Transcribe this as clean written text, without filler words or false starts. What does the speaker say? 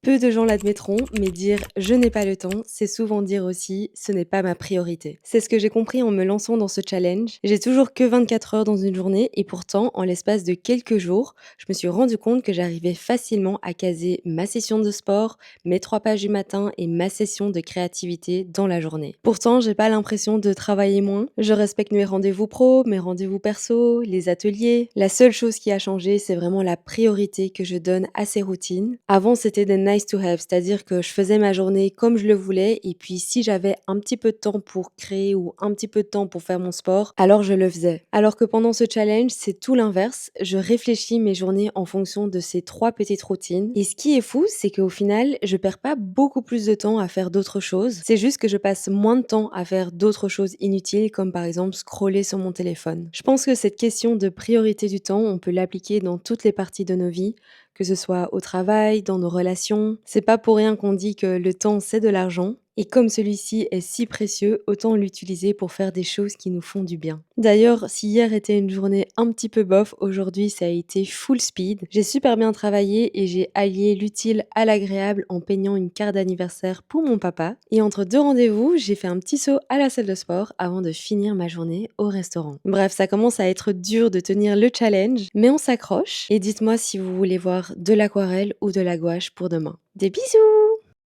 Peu de gens l'admettront, mais dire je n'ai pas le temps, c'est souvent dire aussi ce n'est pas ma priorité. C'est ce que j'ai compris en me lançant dans ce challenge. J'ai toujours que 24 heures dans une journée et pourtant, en l'espace de quelques jours, je me suis rendu compte que j'arrivais facilement à caser ma session de sport, mes 3 pages du matin et ma session de créativité dans la journée. Pourtant, j'ai pas l'impression de travailler moins. Je respecte mes rendez-vous pro, mes rendez-vous perso, les ateliers. La seule chose qui a changé, c'est vraiment la priorité que je donne à ces routines. Avant, c'était des nice to have, c'est-à-dire que je faisais ma journée comme je le voulais et puis si j'avais un petit peu de temps pour créer ou un petit peu de temps pour faire mon sport, alors je le faisais. Alors que pendant ce challenge, c'est tout l'inverse. Je réfléchis mes journées en fonction de ces 3 petites routines. Et ce qui est fou, c'est qu'au final, je perds pas beaucoup plus de temps à faire d'autres choses. C'est juste que je passe moins de temps à faire d'autres choses inutiles, comme par exemple scroller sur mon téléphone. Je pense que cette question de priorité du temps, on peut l'appliquer dans toutes les parties de nos vies, que ce soit au travail, dans nos relations. C'est pas pour rien qu'on dit que le temps, c'est de l'argent. Et comme celui-ci est si précieux, autant l'utiliser pour faire des choses qui nous font du bien. D'ailleurs, si hier était une journée un petit peu bof, aujourd'hui ça a été full speed. J'ai super bien travaillé et j'ai allié l'utile à l'agréable en peignant une carte d'anniversaire pour mon papa. Et entre 2 rendez-vous, j'ai fait un petit saut à la salle de sport avant de finir ma journée au restaurant. Bref, ça commence à être dur de tenir le challenge, mais on s'accroche. Et dites-moi si vous voulez voir de l'aquarelle ou de la gouache pour demain. Des bisous!